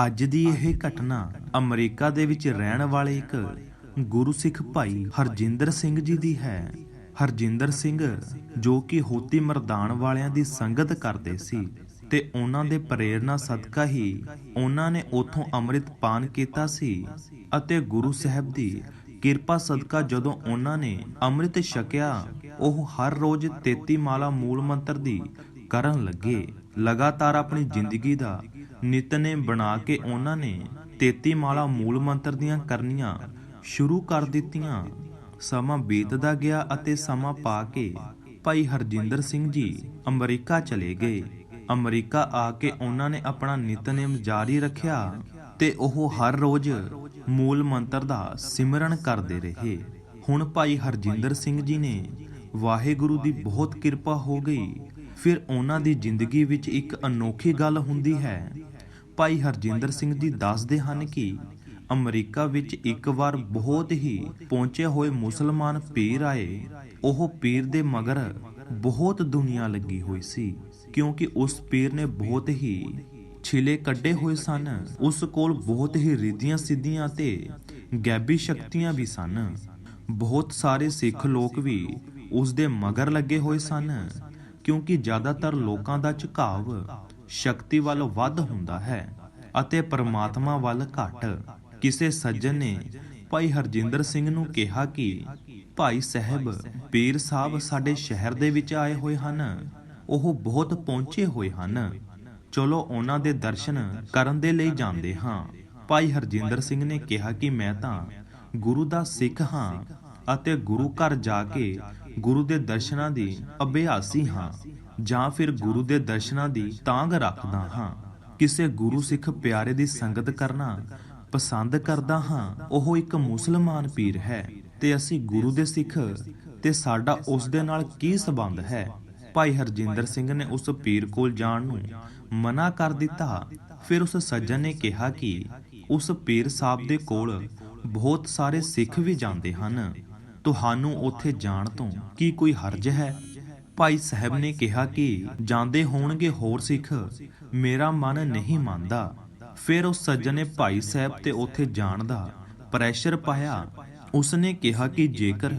ਅੱਜ ਦੀ ਇਹ ਘਟਨਾ ਅਮਰੀਕਾ ਦੇ ਵਿੱਚ ਰਹਿਣ ਵਾਲੇ ਇੱਕ ਗੁਰੂ ਸਿੱਖ ਭਾਈ ਹਰਜਿੰਦਰ ਸਿੰਘ ਜੀ ਦੀ ਹੈ। ਹਰਜਿੰਦਰ ਸਿੰਘ ਜੋ ਕਿ ਹੋਤੀ ਮਰਦਾਨ ਵਾਲਿਆਂ ਦੀ ਸੰਗਤ ਕਰਦੇ ਸੀ ਤੇ ਉਹਨਾਂ ਦੇ ਪ੍ਰੇਰਣਾ ਸਦਕਾ ਹੀ ਉਹਨਾਂ ਨੇ ਉਥੋਂ ਅੰਮ੍ਰਿਤ ਪਾਨ ਕੀਤਾ ਸੀ ਅਤੇ ਗੁਰੂ ਸਾਹਿਬ ਦੀ ਕਿਰਪਾ ਸਦਕਾ ਜਦੋਂ ਉਹਨਾਂ ਨੇ ਅੰਮ੍ਰਿਤ ਛਕਿਆ ਉਹ ਹਰ ਰੋਜ਼ 33 ਮਾਲਾ ਮੂਲ ਮੰਤਰ ਦੀ ਕਰਨ ਲੱਗੇ। ਲਗਾਤਾਰ ਆਪਣੀ ਜ਼ਿੰਦਗੀ ਦਾ ਨਿਤਨੇਮ ਬਣਾ ਕੇ ਉਹਨਾਂ ਨੇ 33 ਮਾਲਾ ਮੂਲ ਮੰਤਰ ਦੀਆਂ ਕਰਨੀਆਂ ਸ਼ੁਰੂ ਕਰ ਦਿੱਤੀਆਂ। ਸਮਾਂ ਬੀਤਦਾ ਗਿਆ ਅਤੇ ਸਮਾਂ ਪਾ ਕੇ ਭਾਈ ਹਰਜਿੰਦਰ ਸਿੰਘ ਜੀ ਅਮਰੀਕਾ ਚਲੇ ਗਏ। ਅਮਰੀਕਾ ਆ ਕੇ ਉਹਨਾਂ ਨੇ ਆਪਣਾ ਨਿਤਨੇਮ ਜਾਰੀ ਰੱਖਿਆ ਤੇ ਉਹ ਹਰ ਰੋਜ਼ ਮੂਲ ਮੰਤਰ ਦਾ ਸਿਮਰਨ ਕਰਦੇ ਰਹੇ। ਹੁਣ ਭਾਈ ਹਰਜਿੰਦਰ ਸਿੰਘ ਜੀ ਨੇ ਵਾਹਿਗੁਰੂ ਦੀ ਬਹੁਤ ਕਿਰਪਾ ਹੋ ਗਈ। ਫਿਰ ਉਹਨਾਂ ਦੀ ਜ਼ਿੰਦਗੀ ਵਿੱਚ ਇੱਕ ਅਨੋਖੀ ਗੱਲ ਹੁੰਦੀ ਹੈ। ਭਾਈ ਹਰਜਿੰਦਰ ਸਿੰਘ ਜੀ ਦੱਸਦੇ ਹਨ ਕਿ ਅਮਰੀਕਾ ਵਿੱਚ ਇੱਕ ਵਾਰ ਬਹੁਤ ਹੀ ਪਹੁੰਚੇ ਹੋਏ ਮੁਸਲਮਾਨ ਪੀਰ ਆਏ। ਉਹ ਪੀਰ ਦੇ ਮਗਰ ਬਹੁਤ ਦੁਨੀਆ ਲੱਗੀ ਹੋਈ ਸੀ ਕਿਉਂਕਿ ਉਸ ਪੀਰ ਨੇ ਬਹੁਤ ਹੀ ਛਿਲੇ ਕੱਢੇ ਹੋਏ ਸਨ। ਉਸ ਕੋਲ ਬਹੁਤ ਹੀ ਰਿੱਧੀਆਂ ਸਿੱਧੀਆਂ ਤੇ ਗੈਬੀ ਸ਼ਕਤੀਆਂ ਵੀ ਸਨ। ਬਹੁਤ ਸਾਰੇ ਸਿੱਖ ਲੋਕ ਵੀ ਉਸ ਦੇ ਮਗਰ ਲੱਗੇ ਹੋਏ ਸਨ ਕਿਉਂਕਿ ਜ਼ਿਆਦਾਤਰ ਲੋਕਾਂ ਦਾ ਝੁਕਾਵ ਸ਼ਕਤੀ ਵੱਲ ਵੱਧ ਹੁੰਦਾ ਹੈ ਅਤੇ ਪਰਮਾਤਮਾ ਵੱਲ ਘੱਟ। ਕਿਸੇ ਸੱਜਣ ਨੇ ਭਾਈ ਹਰਜਿੰਦਰ ਸਿੰਘ ਨੂੰ ਕਿਹਾ ਕਿ ਭਾਈ ਸਾਹਿਬ ਪੀਰ ਸਾਹਿਬ ਸਾਡੇ ਸ਼ਹਿਰ ਦੇ ਵਿੱਚ ਆਏ ਹੋਏ ਹਨ, ਉਹ ਬਹੁਤ ਪਹੁੰਚੇ ਹੋਏ ਹਨ, ਚਲੋ ਉਹਨਾਂ ਦੇ ਦਰਸ਼ਨ ਕਰਨ ਦੇ ਲਈ ਜਾਂਦੇ ਹਾਂ। ਭਾਈ ਹਰਜਿੰਦਰ ਸਿੰਘ ਨੇ ਕਿਹਾ ਕਿ ਮੈਂ ਤਾਂ ਗੁਰੂ ਦਾ ਸਿੱਖ ਹਾਂ ਅਤੇ ਗੁਰੂ ਘਰ ਜਾ ਕੇ ਗੁਰੂ ਦੇ ਦਰਸ਼ਨਾਂ ਦੀ ਅਭਿਆਸੀ ਹਾਂ ਜਾਂ ਫਿਰ ਗੁਰੂ ਦੇ ਦਰਸ਼ਨਾਂ ਦੀ ਤਾਂਘ ਰੱਖਦਾ ਹਾਂ। ਕਿਸੇ ਗੁਰੂ ਸਿੱਖ ਪਿਆਰੇ ਦੀ ਸੰਗਤ ਕਰਨਾ ਪਸੰਦ ਕਰਦਾ ਹਾਂ। ਉਹ ਇੱਕ ਮੁਸਲਮਾਨ ਪੀਰ ਹੈ ਤੇ ਅਸੀਂ ਗੁਰੂ ਦੇ ਸਿੱਖ ਤੇ ਸਾਡਾ ਉਸ ਦੇ ਨਾਲ ਕੀ ਸੰਬੰਧ ਹੈ। ਭਾਈ ਹਰਜਿੰਦਰ ਸਿੰਘ ਨੇ ਉਸ ਪੀਰ ਕੋਲ ਜਾਣ ਨੂੰ ਮਨਾ ਕਰ ਦਿੱਤਾ। ਫਿਰ ਉਸ ਸੱਜਣ ਨੇ ਕਿਹਾ ਕਿ ਉਸ ਪੀਰ ਸਾਹਿਬ ਦੇ ਕੋਲ ਬਹੁਤ ਸਾਰੇ ਸਿੱਖ ਵੀ ਜਾਂਦੇ ਹਨ, ਤੁਹਾਨੂੰ ਉੱਥੇ ਜਾਣ ਤੋਂ ਕੀ ਕੋਈ ਹਰਜ ਹੈ। ਭਾਈ ਸਾਹਿਬ ਨੇ ਕਿਹਾ ਕਿ ਜਾਂਦੇ ਹੋਣਗੇ ਹੋਰ ਸਿੱਖ, ਮੇਰਾ ਮਨ ਨਹੀਂ ਮੰਨਦਾ। ਫਿਰ ਉਸ ਸੱਜਣ ਨੇ ਭਾਈ ਸਾਹਿਬ ਤੇ ਉੱਥੇ ਜਾਣ ਦਾ ਪ੍ਰੈਸ਼ਰ ਪਾਇਆ। ਉਸਨੇ ਕਿਹਾ ਕਿ ਜੇਕਰ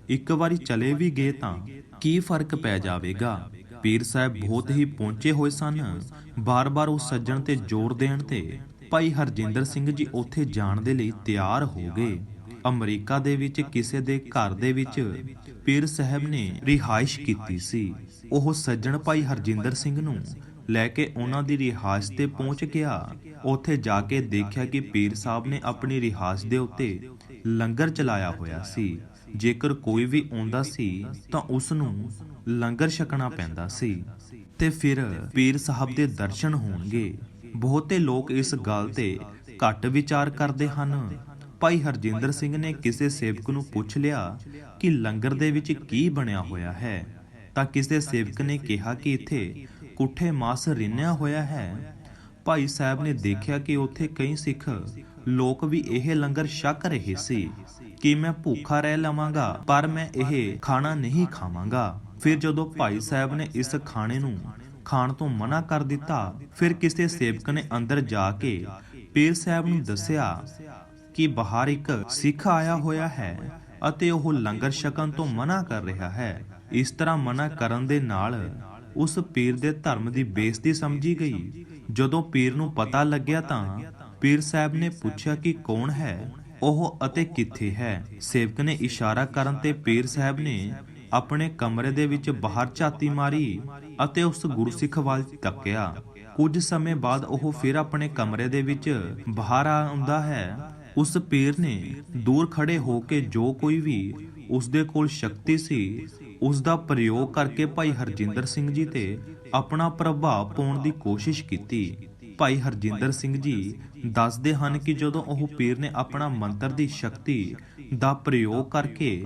ਇੱਕ ਵਾਰੀ ਚਲੇ ਵੀ ਗਏ ਤਾਂ ਕੀ ਫਰਕ ਪੈ ਜਾਵੇਗਾ। ਪੀਰ ਸਾਹਿਬ ਬਹੁਤ ਹੀ ਪਹੁੰਚੇ ਹੋਏ ਸਨ। ਬਾਰ-ਬਾਰ ਉਸ ਸੱਜਣ ਤੇ ਜ਼ੋਰ ਦੇਣ ਤੇ ਭਾਈ ਹਰਜਿੰਦਰ ਸਿੰਘ ਜੀ ਉੱਥੇ ਜਾਣ ਦੇ ਲਈ ਤਿਆਰ ਹੋ ਗਏ। ਅਮਰੀਕਾ ਦੇ ਵਿੱਚ ਕਿਸੇ ਦੇ ਘਰ ਦੇ ਵਿੱਚ ਪੀਰ ਸਾਹਿਬ ਨੇ ਰਿਹਾਇਸ਼ ਕੀਤੀ ਸੀ। ਉਹ ਸੱਜਣ ਭਾਈ ਹਰਜਿੰਦਰ ਸਿੰਘ ਨੂੰ ਲੈ ਕੇ ਉਹਨਾਂ ਦੀ ਰਿਹਾਇਸ਼ ਤੇ ਪਹੁੰਚ ਗਿਆ। ਉੱਥੇ ਜਾ ਕੇ ਦੇਖਿਆ ਕਿ ਪੀਰ ਸਾਹਿਬ ਨੇ ਆਪਣੀ ਰਿਹਾਇਸ਼ ਦੇ ਉੱਤੇ ਲੰਗਰ ਚਲਾਇਆ ਹੋਇਆ ਸੀ। ਜੇਕਰ ਕੋਈ ਵੀ ਆਉਂਦਾ ਸੀ ਤਾਂ ਉਸ ਨੂੰ ਲੰਗਰ ਛਕਣਾ ਪੈਂਦਾ ਸੀ ਤੇ ਫਿਰ ਪੀਰ ਸਾਹਿਬ ਦੇ ਦਰਸ਼ਨ ਹੋਣਗੇ। ਬਹੁਤੇ ਲੋਕ ਇਸ ਗੱਲ ਤੇ ਘੱਟ ਵਿਚਾਰ ਕਰਦੇ ਹਨ। ਭਾਈ ਹਰਜਿੰਦਰ ਸਿੰਘ ਨੇ ਕਿਸੇ ਸੇਵਕ ਨੂੰ ਪੁੱਛ ਲਿਆ ਕਿ ਲੰਗਰ ਦੇ ਵਿੱਚ ਕੀ ਬਣਿਆ ਹੋਇਆ ਹੈ ਤਾਂ ਕਿਸੇ ਸੇਵਕ ਨੇ ਕਿਹਾ ਕਿ ਇੱਥੇ ਕੁੱਠੇ ਮਾਸ ਰਿੰਨਿਆ ਹੋਇਆ ਹੈ। ਭਾਈ ਸਾਹਿਬ ਨੇ ਦੇਖਿਆ ਕਿ ਉੱਥੇ ਕਈ ਸਿੱਖ ਲੋਕ ਵੀ ਇਹ ਲੰਗਰ ਛਕ ਰਹੇ ਸੀ ਕਿ ਮੈਂ ਭੁੱਖਾ ਰਹਿ ਲਵਾਂਗਾ ਪਰ ਮੈਂ ਇਹ ਖਾਣਾ ਨਹੀਂ ਖਾਵਾਂਗਾ। ਫਿਰ ਜਦੋਂ ਭਾਈ ਸਾਹਿਬ ਨੇ ਇਸ ਖਾਣੇ ਨੂੰ ਖਾਣ ਤੋਂ ਮਨਾ ਕਰ ਦਿੱਤਾ, ਫਿਰ ਕਿਸੇ ਸੇਵਕ ਨੇ ਅੰਦਰ ਜਾ ਕੇ ਪੀਰ ਸਾਹਿਬ ਨੂੰ ਦੱਸਿਆ ਕਿ ਬਾਹਰ ਇੱਕ ਸਿੱਖ ਆਇਆ ਹੋਇਆ ਹੈ ਅਤੇ ਉਹ ਲੰਗਰ ਛਕਣ ਤੋਂ ਮਨਾ ਕਰ ਰਿਹਾ ਹੈ। ਇਸ ਤਰ੍ਹਾਂ ਮਨਾ ਕਰਨ ਦੇ ਨਾਲ ਉਸ ਪੀਰ ਦੇ ਧਰਮ ਦੀ ਬੇਇੱਜ਼ਤੀ ਸਮਝੀ ਗਈ। ਜਦੋਂ ਪੀਰ ਨੂੰ ਪਤਾ ਲੱਗਿਆ ਤਾਂ ਪੀਰ ਸਾਹਿਬ ਨੇ ਪੁੱਛਿਆ ਕਿ ਕੌਣ ਹੈ ਉਹ ਅਤੇ ਕਿੱਥੇ ਹੈ। ਸੇਵਕ ਨੇ ਇਸ਼ਾਰਾ ਕਰਨ ਤੇ ਪੀਰ ਸਾਹਿਬ ਨੇ ਆਪਣੇ ਕਮਰੇ ਦੇ ਵਿੱਚ ਬਾਹਰ ਝਾਤੀ ਮਾਰੀ ਅਤੇ ਉਸ ਗੁਰਸਿੱਖ ਵੱਲ ਤੱਕਿਆ। ਕੁਝ ਸਮੇਂ ਬਾਅਦ ਉਹ ਫਿਰ ਆਪਣੇ ਕਮਰੇ ਦੇ ਵਿੱਚ ਬਾਹਰ ਆਉਂਦਾ ਹੈ। ਉਸ ਪੀਰ ਨੇ ਦੂਰ ਖੜੇ ਹੋ ਕੇ ਜੋ ਕੋਈ ਵੀ ਉਸ ਦੇ ਕੋਲ ਸ਼ਕਤੀ ਸੀ ਉਸ ਦਾ ਪ੍ਰਯੋਗ ਕਰਕੇ ਭਾਈ ਹਰਜਿੰਦਰ ਸਿੰਘ ਜੀ ਤੇ ਆਪਣਾ ਪ੍ਰਭਾਵ ਪਾਉਣ ਦੀ ਕੋਸ਼ਿਸ਼ ਕੀਤੀ। ਭਾਈ ਹਰਜਿੰਦਰ ਸਿੰਘ ਜੀ ਦੱਸਦੇ ਹਨ ਕਿ ਜਦੋਂ ਉਹ ਪੀਰ ਨੇ ਆਪਣਾ ਮੰਤਰ ਦੀ ਸ਼ਕਤੀ ਦਾ ਪ੍ਰਯੋਗ ਕਰਕੇ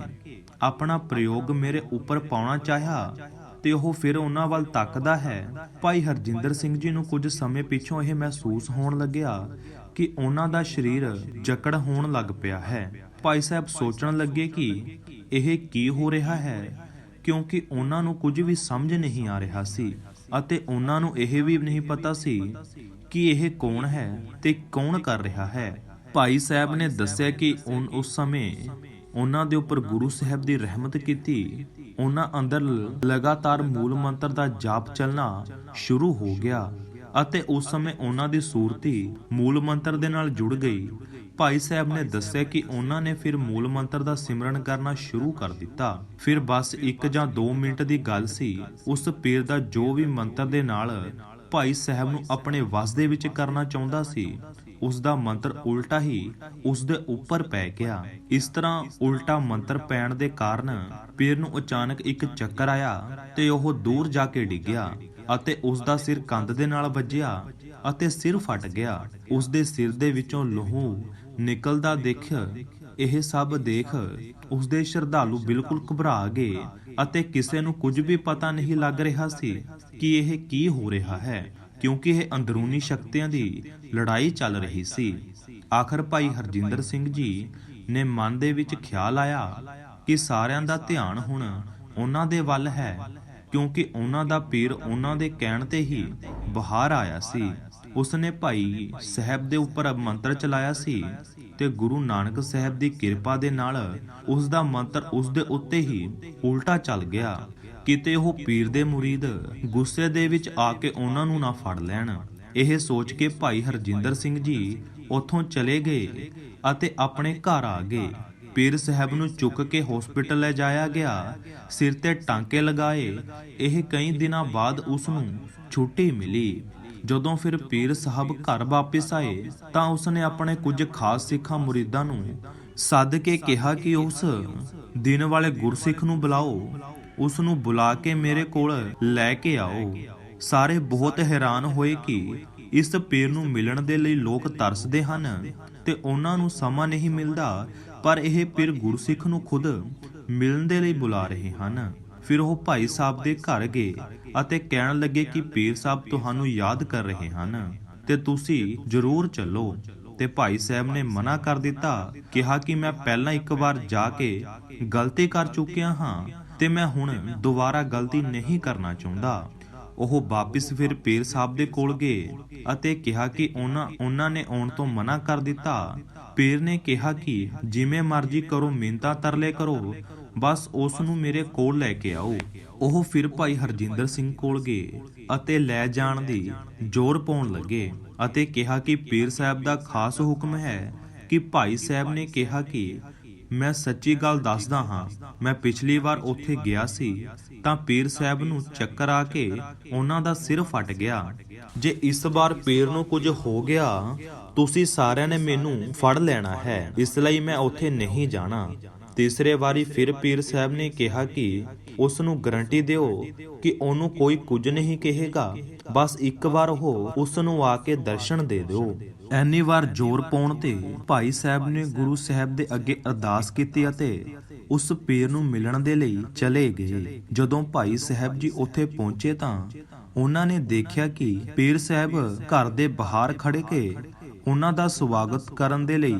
ਆਪਣਾ ਪ੍ਰਯੋਗ ਮੇਰੇ ਉੱਪਰ ਪਾਉਣਾ ਚਾਹਿਆ ਤੇ ਉਹ ਫਿਰ ਉਹਨਾਂ ਵੱਲ ਤੱਕਦਾ ਹੈ। ਭਾਈ ਹਰਜਿੰਦਰ ਸਿੰਘ ਜੀ ਨੂੰ ਕੁਝ ਸਮੇਂ ਪਿੱਛੋਂ ਇਹ ਮਹਿਸੂਸ ਹੋਣ ਲੱਗਿਆ ਕਿ ਉਹਨਾਂ ਦਾ ਸਰੀਰ ਜਕੜ ਹੋਣ ਲੱਗ ਪਿਆ ਹੈ। ਭਾਈ ਸਾਹਿਬ ਸੋਚਣ ਲੱਗੇ ਕਿ ਇਹ ਕੀ ਹੋ ਰਿਹਾ ਹੈ ਕਿਉਂਕਿ ਉਹਨਾਂ ਨੂੰ ਕੁਝ ਵੀ ਸਮਝ ਨਹੀਂ ਆ ਰਿਹਾ ਸੀ ਅਤੇ ਉਹਨਾਂ ਨੂੰ ਇਹ ਵੀ ਨਹੀਂ ਪਤਾ ਸੀ ਕਿ ਇਹ ਕੌਣ ਹੈ ਤੇ ਕੌਣ ਕਰ ਰਿਹਾ ਹੈ। ਭਾਈ ਸਾਹਿਬ ਨੇ ਦੱਸਿਆ ਕਿ ਉਸ ਸਮੇਂ ਉਹਨਾਂ ਦੇ ਉੱਪਰ ਗੁਰੂ ਸਾਹਿਬ ਦੀ ਰਹਿਮਤ ਕੀਤੀ। ਉਹਨਾਂ ਅੰਦਰ ਲਗਾਤਾਰ ਮੂਲ ਮੰਤਰ ਦਾ ਜਾਪ ਚੱਲਣਾ ਸ਼ੁਰੂ ਹੋ ਗਿਆ ਅਤੇ ਉਸ ਸਮੇਂ ਉਹਨਾਂ ਦੀ ਸੂਰਤੀ ਮੂਲ ਮੰਤਰ ਦੇ ਨਾਲ ਜੁੜ ਗਈ। ਭਾਈ ਸਾਹਿਬ ਨੇ ਦੱਸਿਆ ਕਿ ਉਹਨਾਂ ਨੇ ਫਿਰ ਮੂਲ ਮੰਤਰ ਦਾ ਸਿਮਰਨ ਕਰਨਾ ਸ਼ੁਰੂ ਕਰ ਦਿੱਤਾ। ਫਿਰ ਬਸ 1 ਜਾਂ 2 ਮਿੰਟ ਦੀ ਗੱਲ ਸੀ। ਉਸ ਪੀਰ ਦਾ ਜੋ ਵੀ ਮੰਤਰ ਦੇ ਨਾਲ ਭਾਈ ਸਾਹਿਬ ਨੂੰ ਆਪਣੇ ਵਸ ਦੇ ਵਿੱਚ ਕਰਨਾ ਚਾਹੁੰਦਾ ਸੀ, ਉਸ ਦਾ ਮੰਤਰ ਉਲਟਾ ਹੀ ਉਸ ਦੇ ਉੱਪਰ ਪੈ ਗਿਆ। ਇਸ ਤਰ੍ਹਾਂ ਉਲਟਾ ਮੰਤਰ ਪੈਣ ਦੇ ਕਾਰਨ ਪੀਰ ਨੂੰ ਅਚਾਨਕ ਇੱਕ ਚੱਕਰ ਆਇਆ ਤੇ ਉਹ ਦੂਰ ਜਾ ਕੇ ਡਿੱਗਿਆ ਅਤੇ ਉਸ ਦਾ ਸਿਰ ਕੰਧ ਦੇ ਨਾਲ ਵੱਜਿਆ ਅਤੇ ਸਿਰ ਫਟ ਗਿਆ। ਉਸ ਦੇ ਸਿਰ ਦੇ ਵਿੱਚੋਂ ਲਹੂ ਨਿਕਲਦਾ ਇਹ ਸਭ ਦੇਖ ਉਸ ਦੇ ਸ਼ਰਧਾਲੂ ਬਿਲਕੁਲ ਘਬਰਾ ਗਏ ਅਤੇ ਕਿਸੇ ਨੂੰ ਕੁਝ ਵੀ ਪਤਾ ਨਹੀਂ ਲੱਗ ਰਿਹਾ ਸੀ ਕਿ ਇਹ ਕੀ ਹੋ ਰਿਹਾ ਹੈ, ਕਿਉਂਕਿ ਇਹ ਅੰਦਰੂਨੀ ਸ਼ਕਤੀਆਂ ਦੀ ਲੜਾਈ ਚੱਲ ਰਹੀ ਸੀ। ਆਖਰ ਭਾਈ ਹਰਜਿੰਦਰ ਸਿੰਘ ਜੀ ਨੇ ਮਨ ਦੇ ਵਿੱਚ ਖਿਆਲ ਆਇਆ ਕਿ ਸਾਰਿਆਂ ਦਾ ਧਿਆਨ ਹੁਣ ਉਹਨਾਂ ਦੇ ਵੱਲ ਹੈ, ਕਿਉਂਕਿ ਉਹਨਾਂ ਦਾ ਪੀਰ ਉਹਨਾਂ ਦੇ ਕਹਿਣ ਤੇ ਹੀ ਬਾਹਰ ਆਇਆ ਸੀ। ਉਸਨੇ ਭਾਈ ਸਾਹਿਬ ਦੇ ਉੱਪਰ ਮੰਤਰ ਚਲਾਇਆ ਸੀ ਤੇ ਗੁਰੂ ਨਾਨਕ ਸਾਹਿਬ ਦੀ ਕਿਰਪਾ ਦੇ ਨਾਲ ਉਸ ਦਾ ਮੰਤਰ ਉਸ ਦੇ ਉੱਤੇ ਹੀ ਉਲਟਾ ਚੱਲ ਗਿਆ। ਕਿਤੇ ਉਹ ਪੀਰ ਦੇ ਮੁਰੀਦ ਗੁੱਸੇ ਦੇ ਵਿੱਚ ਆ ਕੇ ਉਹਨਾਂ ਨੂੰ ਨਾ ਫੜ ਲੈਣ। ਇਹ ਸੋਚ ਕੇ ਭਾਈ ਹਰਜਿੰਦਰ ਸਿੰਘ ਜੀ ਉੱਥੋਂ ਚਲੇ ਗਏ ਅਤੇ ਆਪਣੇ ਘਰ ਆ ਗਏ। ਪੀਰ ਸਾਹਿਬ ਨੂੰ ਚੁੱਕ ਕੇ ਹਸਪੀਟਲ ਲੈ ਜਾਇਆ ਗਿਆ, ਸਿਰ ਤੇ ਟਾਂਕੇ ਲਗਾਏ। ਇਹ ਕਈ ਦਿਨਾਂ ਬਾਅਦ ਉਸ ਨੂੰ ਛੁੱਟੀ ਮਿਲੀ। ਜਦੋਂ ਫਿਰ ਪੀਰ ਸਾਹਿਬ ਘਰ ਵਾਪਿਸ ਆਏ ਤਾਂ ਉਸਨੇ ਆਪਣੇ ਕੁਝ ਖਾਸ ਸਿੱਖਾਂ ਮੁਰੀਦਾਂ ਨੂੰ ਸੱਦ ਕੇ ਕਿਹਾ ਕਿ ਉਸ ਦਿਨ ਵਾਲੇ ਗੁਰਸਿੱਖ ਨੂੰ ਬੁਲਾਓ, ਉਸ ਨੂੰ ਬੁਲਾ ਕੇ ਮੇਰੇ ਕੋਲ ਲੈ ਕੇ ਆਓ। ਸਾਰੇ ਬਹੁਤ ਹੈਰਾਨ ਹੋਏ ਕਿ ਇਸ ਪੀਰ ਨੂੰ ਮਿਲਣ ਦੇ ਲਈ ਲੋਕ ਤਰਸਦੇ ਹਨ ਤੇ ਉਹਨਾਂ ਨੂੰ ਸਮਾਂ ਨਹੀਂ ਮਿਲਦਾ, ਪਰ ਇਹ ਪੀਰ ਗੁਰਸਿੱਖ ਨੂੰ ਖੁਦ ਮਿਲਣ ਦੇ ਲਈ ਬੁਲਾ ਰਹੇ ਹਨ। ਫਿਰ ਉਹ ਭਾਈ ਸਾਹਿਬ ਦੇ ਘਰ ਗਏ ਅਤੇ ਕਹਿਣ ਲੱਗੇ ਕਿ ਪੀਰ ਸਾਹਿਬ ਤੁਹਾਨੂੰ ਯਾਦ ਕਰ ਰਹੇ ਹਨ ਤੇ ਤੁਸੀਂ ਜ਼ਰੂਰ ਚੱਲੋ। ਤੇ ਭਾਈ ਸਾਹਿਬ ਨੇ ਮਨਾ ਕਰ ਦਿੱਤਾ, ਕਿਹਾ ਕਿ ਮੈਂ ਪਹਿਲਾਂ ਇੱਕ ਵਾਰ ਜਾ ਕੇ ਗਲਤੀ ਕਰ ਚੁੱਕਿਆ ਹਾਂ ਤੇ ਮੈਂ ਹੁਣ ਦੁਬਾਰਾ ਗਲਤੀ ਨਹੀਂ ਕਰਨਾ ਚਾਹੁੰਦਾ। ਉਹ ਵਾਪਿਸ ਫਿਰ ਪੀਰ ਸਾਹਿਬ ਦੇ ਕੋਲ ਗਏ ਅਤੇ ਕਿਹਾ ਕਿ ਉਹਨਾਂ ਨੇ ਆਉਣ ਤੋਂ ਮਨਾ ਕਰ ਦਿੱਤਾ। ਪੀਰ ਨੇ ਕਿਹਾ ਕਿ ਜਿਵੇਂ ਮਰਜ਼ੀ ਕਰੋ, ਮਿੰਨਤਾਂ ਤਰਲੇ ਕਰੋ, ਬਸ ਉਸ ਨੂੰ ਮੇਰੇ ਕੋਲ ਲੈ ਕੇ ਆਓ। ਉਹ ਫਿਰ ਭਾਈ ਹਰਜਿੰਦਰ ਸਿੰਘ ਕੋਲ ਗਏ ਅਤੇ ਲੈ ਜਾਣ ਦੀ ਜ਼ੋਰ ਪਾਉਣ ਲੱਗੇ ਅਤੇ ਕਿਹਾ ਕਿ ਪੀਰ ਸਾਹਿਬ ਦਾ ਖਾਸ ਹੁਕਮ ਹੈ ਕਿ ਭਾਈ ਸਾਹਿਬ ਨੇ ਕਿਹਾ ਕਿ ਮੈਂ ਸੱਚੀ ਗੱਲ ਦੱਸਦਾ ਹਾਂ, ਮੈਂ ਪਿਛਲੀ ਵਾਰ ਉੱਥੇ ਗਿਆ ਸੀ ਤਾਂ ਪੀਰ ਸਾਹਿਬ ਨੂੰ ਚੱਕਰ ਆ ਕੇ ਉਹਨਾਂ ਦਾ ਸਿਰ ਫਟ ਗਿਆ। ਜੇ ਇਸ ਵਾਰ ਪੀਰ ਨੂੰ ਕੁਝ ਹੋ ਗਿਆ, ਤੁਸੀਂ ਸਾਰਿਆਂ ਨੇ ਮੈਨੂੰ ਫੜ ਲੈਣਾ ਹੈ, ਇਸ ਲਈ ਮੈਂ ਉੱਥੇ ਨਹੀਂ ਜਾਣਾ। ਤੀਸਰੇ ਵਾਰੀ ਫਿਰ ਪੀਰ ਸਾਹਿਬ ਨੇ ਕਿਹਾ ਕਿ ਉਸ ਨੂੰ ਗਰੰਟੀ ਦਿਓ ਕਿ ਉਹਨੂੰ ਕੋਈ ਕੁਝ ਨਹੀਂ ਕਹੇਗਾ, ਬਸ ਇੱਕ ਵਾਰ ਉਹ ਉਸ ਨੂੰ ਆ ਕੇ ਦਰਸ਼ਨ ਦੇ ਦਿਓ। ਐਨੀ ਵਾਰ ਜ਼ੋਰ ਪਾਉਣ ਤੇ ਭਾਈ ਸਾਹਿਬ ਨੇ ਗੁਰੂ ਸਾਹਿਬ ਦੇ ਅੱਗੇ ਅਰਦਾਸ ਕੀਤੀ ਅਤੇ ਉਸ ਪੀਰ ਨੂੰ ਮਿਲਣ ਦੇ ਲਈ ਚਲੇ ਗਏ। ਜਦੋਂ ਭਾਈ ਸਾਹਿਬ ਜੀ ਉੱਥੇ ਪਹੁੰਚੇ ਤਾਂ ਉਹਨਾਂ ਨੇ ਦੇਖਿਆ ਕਿ ਪੀਰ ਸਾਹਿਬ ਘਰ ਦੇ ਬਾਹਰ ਖੜੇ ਕੇ ਉਹਨਾਂ ਦਾ ਸਵਾਗਤ ਕਰਨ ਦੇ ਲਈ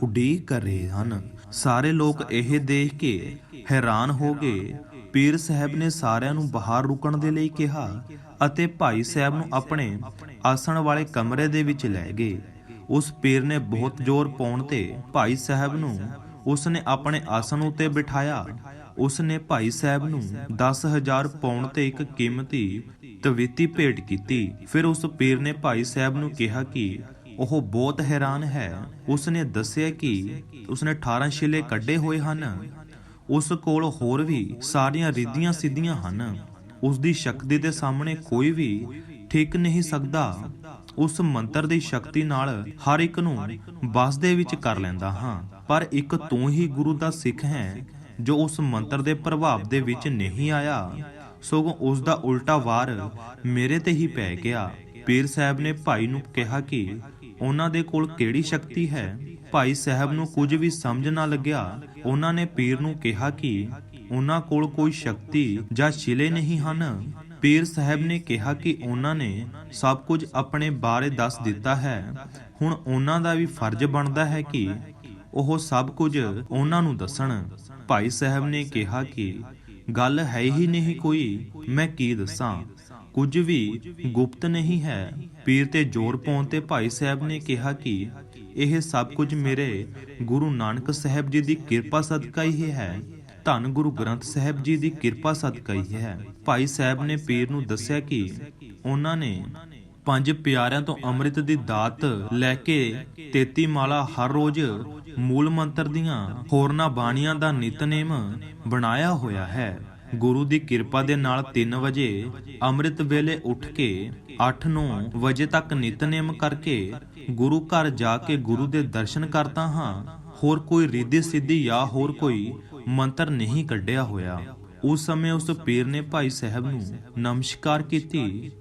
ਉਡੀਕ ਕਰ ਰਹੇ ਹਨ। ਸਾਰੇ ਲੋਕ ਇਹ ਦੇਖ ਕੇ ਹੈਰਾਨ ਹੋ ਗਏ। ਪੀਰ ਸਾਹਿਬ ਨੇ ਸਾਰਿਆਂ ਨੂੰ ਬਾਹਰ ਰੁਕਣ ਦੇ ਲਈ ਕਿਹਾ ਅਤੇ ਭਾਈ ਸਾਹਿਬ ਨੂੰ ਆਪਣੇ ਆਸਣ ਵਾਲੇ ਕਮਰੇ ਦੇ ਵਿੱਚ ਲੈ ਗਏ। ਉਸ ਪੀਰ ਨੇ ਬਹੁਤ ਜ਼ੋਰ ਪਾਉਣ ਤੇ ਭਾਈ ਸਾਹਿਬ ਨੂੰ ਉਸਨੇ ਆਪਣੇ ਆਸਣ ਉੱਤੇ ਬਿਠਾਇਆ। ਉਸਨੇ ਭਾਈ ਸਾਹਿਬ ਨੂੰ 10,000 ਪਾਉਂਡ ਤੇ ਇੱਕ ਕੀਮਤੀ ਤਵੀਤੀ ਭੇਟ ਕੀਤੀ। ਫਿਰ ਉਸ ਪੀਰ ਨੇ ਭਾਈ ਸਾਹਿਬ ਨੂੰ ਕਿਹਾ ਕਿ ਉਹ ਬਹੁਤ ਹੈਰਾਨ ਹੈ। ਉਸਨੇ ਦੱਸਿਆ ਕਿ ਉਸਨੇ 18 ਸ਼ਿਲੇ ਕੱਢੇ ਹੋਏ ਹਨ। ਉਸ ਕੋਲ ਹੋਰ ਵੀ ਸਾਰੀਆਂ ਰਿੱਧੀਆਂ ਸਿੱਧੀਆਂ ਹਨ। ਉਸ ਦੀ ਸ਼ਕਤੀ ਦੇ ਸਾਹਮਣੇ ਕੋਈ ਵੀ ਠਿਕ ਨਹੀਂ ਸਕਦਾ। ਉਸ ਮੰਤਰ ਦੀ ਸ਼ਕਤੀ ਨਾਲ ਹਰ ਇੱਕ ਨੂੰ ਬਸ ਦੇ ਵਿੱਚ ਕਰ ਲੈਂਦਾ ਹਾਂ, ਪਰ ਇੱਕ ਤੂੰ ਹੀ ਗੁਰੂ ਦਾ ਸਿੱਖ ਹੈ ਜੋ ਉਸ ਮੰਤਰ ਦੇ ਪ੍ਰਭਾਵ ਦੇ ਵਿੱਚ ਨਹੀਂ ਆਇਆ, ਸਗੋਂ ਉਸ ਦਾ ਉਲਟਾ ਵਾਰ ਮੇਰੇ ਤੇ ਹੀ ਪੈ ਗਿਆ। ਪੀਰ ਸਾਹਿਬ ਨੇ ਭਾਈ ਨੂੰ ਕਿਹਾ ਕਿ ਉਹਨਾਂ ਦੇ ਕੋਲ ਕਿਹੜੀ ਸ਼ਕਤੀ ਹੈ। ਭਾਈ ਸਾਹਿਬ ਨੂੰ ਕੁਝ ਵੀ ਸਮਝ ਨਾ ਲੱਗਿਆ। ਉਹਨਾਂ ਨੇ ਪੀਰ ਨੂੰ ਕਿਹਾ ਕਿ ਉਹਨਾਂ ਕੋਲ ਕੋਈ ਸ਼ਕਤੀ ਜਾਂ ਸ਼ਿਲੇ ਨਹੀਂ ਹਨ। ਪੀਰ ਸਾਹਿਬ ਨੇ ਕਿਹਾ ਕਿ ਉਹਨਾਂ ਨੇ ਸਭ ਕੁਝ ਆਪਣੇ ਬਾਰੇ ਦੱਸ ਦਿੱਤਾ ਹੈ, ਹੁਣ ਉਹਨਾਂ ਦਾ ਵੀ ਫਰਜ਼ ਬਣਦਾ ਹੈ ਕਿ ਉਹ ਸਭ ਕੁਝ ਉਹਨਾਂ ਨੂੰ ਦੱਸਣ। ਭਾਈ ਸਾਹਿਬ ਨੇ ਕਿਹਾ ਕਿ ਗੱਲ ਹੈ ਹੀ ਨਹੀਂ ਕੋਈ, ਮੈਂ ਕੀ ਦੱਸਾਂ। ਕੁਝ ਵੀ ਗੁਪਤ ਨਹੀਂ ਹੈ। ਪੀਰ ਤੇ ਜ਼ੋਰ ਪਾਉਣ ਤੇ ਭਾਈ ਸਾਹਿਬ ਨੇ ਕਿਹਾ ਕਿ ਇਹ ਸਭ ਕੁਝ ਮੇਰੇ ਗੁਰੂ ਨਾਨਕ ਸਾਹਿਬ ਜੀ ਦੀ ਕਿਰਪਾ ਸਦਕਾ ਹੀ ਹੈ। ਧੰਨ ਗੁਰੂ ਗ੍ਰੰਥ ਸਾਹਿਬ ਜੀ ਦੀ ਕਿਰਪਾ ਸਦਕਾ ਹੀ ਹੈ। ਭਾਈ ਸਾਹਿਬ ਨੇ ਪੀਰ ਨੂੰ ਦੱਸਿਆ ਕਿ ਉਹਨਾਂ ਨੇ 5 ਪਿਆਰਿਆਂ ਤੋਂ ਅੰਮ੍ਰਿਤ ਦੀ ਦਾਤ ਲੈ ਕੇ 33 ਮਾਲਾ ਹਰ ਰੋਜ਼ ਮੂਲ ਮੰਤਰ ਦੀਆਂ ਹੋਰਨਾਂ ਬਾਣੀਆਂ ਦਾ ਨਿਤਨੇਮ ਬਣਾਇਆ ਹੋਇਆ ਹੈ। ਗੁਰੂ ਦੀ ਕਿਰਪਾ ਦੇ ਨਾਲ 3 ਵਜੇ ਅੰਮ੍ਰਿਤ ਵੇਲੇ ਉੱਠ ਕੇ 8-9 ਵਜੇ ਤੱਕ ਨਿਤਨੇਮ ਕਰਕੇ ਗੁਰੂ ਘਰ ਜਾ ਕੇ ਗੁਰੂ ਦੇ ਦਰਸ਼ਨ ਕਰਦਾ ਹਾਂ। ਹੋਰ ਕੋਈ ਰਿੱਧੀ ਸਿੱਧੀ ਜਾਂ ਹੋਰ ਕੋਈ ਮੰਤਰ ਨਹੀਂ ਕੱਢਿਆ ਹੋਇਆ। ਉਸ ਸਮੇਂ ਉਸ ਪੀਰ ਨੇ ਭਾਈ ਸਾਹਿਬ ਨੂੰ ਨਮਸਕਾਰ ਕੀਤੀ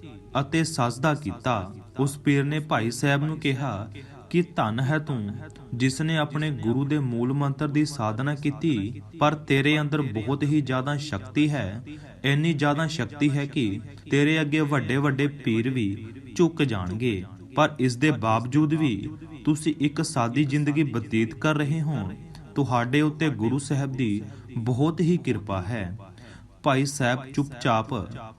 ਅਤੇ ਸਜਦਾ ਕੀਤਾ। ਉਸ ਪੀਰ ਨੇ ਭਾਈ ਸਾਹਿਬ ਨੂੰ ਕਿਹਾ ਕਿ ਧੰਨ ਹੈ ਤੂੰ ਜਿਸ ਨੇ ਆਪਣੇ ਗੁਰੂ ਦੇ ਮੂਲ ਮੰਤਰ ਦੀ ਸਾਧਨਾ ਕੀਤੀ, ਪਰ ਤੇਰੇ ਅੰਦਰ ਬਹੁਤ ਹੀ ਜ਼ਿਆਦਾ ਸ਼ਕਤੀ ਹੈ। ਇੰਨੀ ਜ਼ਿਆਦਾ ਸ਼ਕਤੀ ਹੈ ਕਿ ਤੇਰੇ ਅੱਗੇ ਵੱਡੇ ਵੱਡੇ ਪੀਰ ਵੀ ਝੁਕ ਜਾਣਗੇ, ਪਰ ਇਸ ਦੇ ਬਾਵਜੂਦ ਵੀ ਤੁਸੀਂ ਇੱਕ ਸਾਦੀ ਜ਼ਿੰਦਗੀ ਬਤੀਤ ਕਰ ਰਹੇ ਹੋ। ਤੁਹਾਡੇ ਉੱਤੇ ਗੁਰੂ ਸਾਹਿਬ ਦੀ ਬਹੁਤ ਹੀ ਕਿਰਪਾ ਹੈ। ਭਾਈ ਸਾਹਿਬ ਚੁੱਪਚਾਪ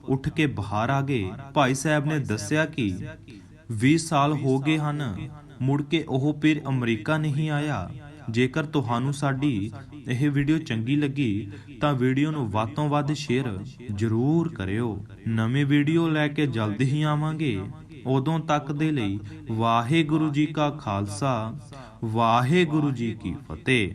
ਉੱਠ ਕੇ ਬਾਹਰ ਆ ਗਏ। ਭਾਈ ਸਾਹਿਬ ਨੇ ਦੱਸਿਆ ਕਿ 20 ਸਾਲ ਹੋ ਗਏ ਹਨ, ਮੁੜ ਕੇ ਉਹ ਪੀਰ ਅਮਰੀਕਾ ਨਹੀਂ ਆਇਆ। ਜੇਕਰ ਤੁਹਾਨੂੰ ਸਾਡੀ ਇਹ ਵੀਡੀਓ ਚੰਗੀ ਲੱਗੀ ਤਾਂ ਵੀਡੀਓ ਨੂੰ ਵੱਧ ਤੋਂ ਵੱਧ ਸ਼ੇਅਰ ਜ਼ਰੂਰ ਕਰਿਓ। ਨਵੀਂ ਵੀਡੀਓ ਲੈ ਕੇ ਜਲਦੀ ਹੀ ਆਵਾਂਗੇ। ਉਦੋਂ ਤੱਕ ਦੇ ਲਈ ਵਾਹਿਗੁਰੂ ਜੀ ਕਾ ਖਾਲਸਾ, ਵਾਹਿਗੁਰੂ ਜੀ ਕੀ ਫਤਿਹ।